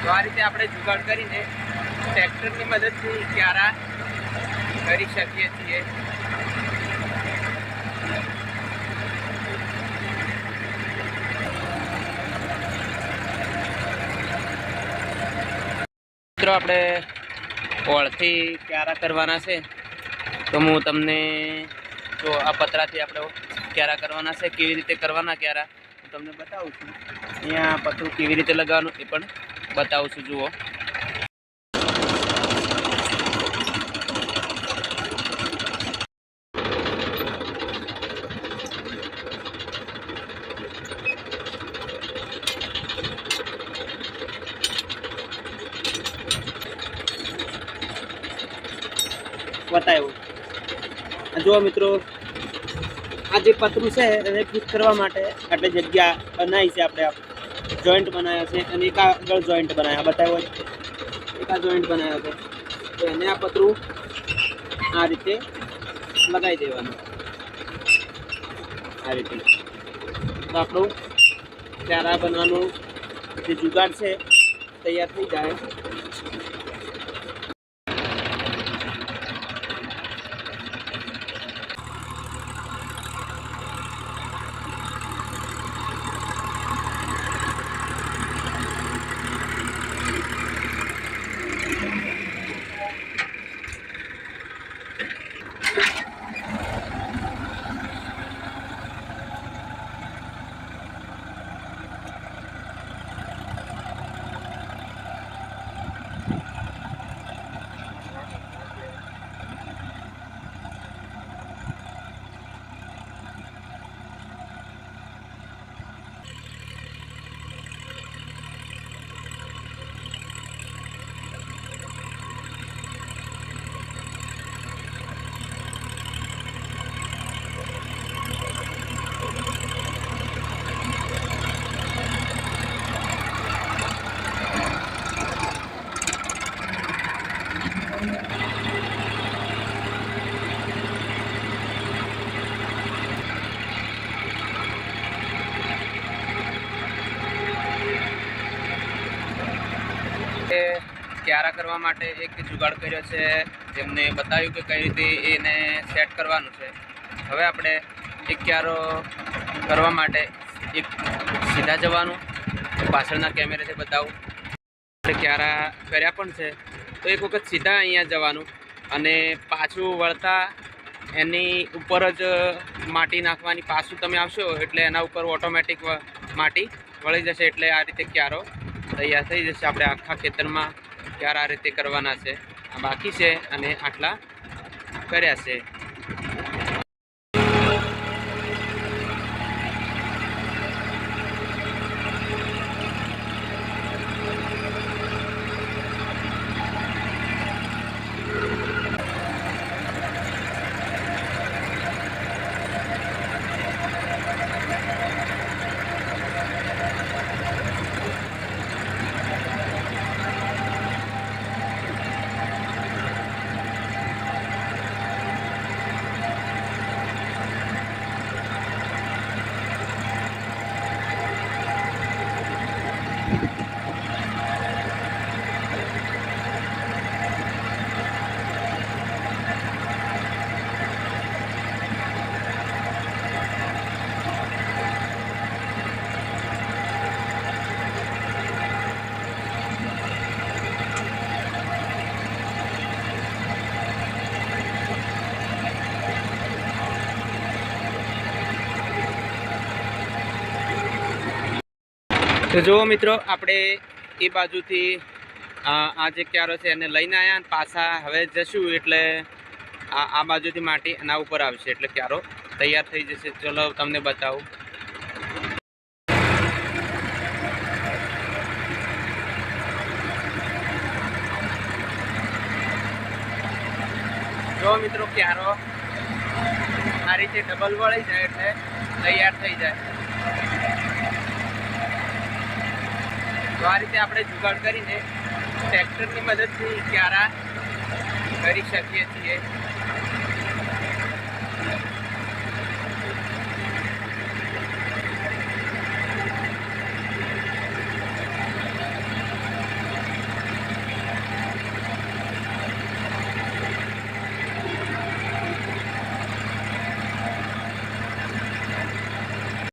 તો આ રીતે આપણે જુગાડ કરીને ટ્રેક્ટરની મદદથી ક્યારા કરી શકીએ છીએ। મિત્રો આપણે ઓળથી ક્યારા કરવાના છે તો હું તમને જો આ પતરાથી આપણે ક્યારા કરવાના છે, કેવી રીતે કરવાના ક્યારા હું તમને બતાવું છું। અહીંયા પતરું કેવી રીતે લગાવવાનું એ પણ બતાવું છું। જુઓ, બતાવ્યું। જુઓ મિત્રો, આ જે પતરું છે એને ફિટ કરવા માટે એટલે જગ્યા બનાવી છે, આપણે જોઈન્ટ બનાવ્યા છે અને એક આગળ જોઈન્ટ બનાવ્યા બતાવ્યો, એક આ જોઈન્ટ બનાવ્યો છે તો એને આ પતરું આ રીતે લગાવી દેવાનું, આ રીતે। તો આપણું ક્યારા બનવાનું જે જુગાડ છે તૈયાર થઈ જાય। ક્યારા કરવા માટે એક જુગાડ કર્યો છે, જેમને બતાવ્યું કે કઈ રીતે એને સેટ કરવાનું છે। હવે આપણે એક ક્યારો કરવા માટે એક સીધા જવાનું, પાછળના કેમેરાથી બતાવું। આપણે ક્યારા કર્યા પણ છે તો એક વખત સીધા અહીંયા જવાનું અને પાછું વળતા એની ઉપર જ માટી નાખવાની। પાછું તમે આવશો એટલે એના ઉપર ઓટોમેટિક માટી વળી જશે, એટલે આ રીતે ક્યારો તૈયાર થઈ જશે। આપણે આખા ખેતરમાં ક્યારા આ રીતે કરવાના છે, આ બાકી છે અને આટલા કર્યા છે। તો જુઓ મિત્રો, આપણે એ બાજુથી આ જે ક્યારો છે એને લઈને આવ્યા અને પાછા હવે જશું એટલે આ બાજુથી માટી એના ઉપર આવશે એટલે ક્યારો તૈયાર થઈ જશે। ચલો તમને બતાવું। જો મિત્રો, ક્યારો આ રીતે ડબલ વળી જાય એટલે તૈયાર થઈ જાય। તો આ રીતે આપણે જુગાડ કરીને ટ્રેક્ટરની મદદથી ક્યારા કરી શકીએ છીએ।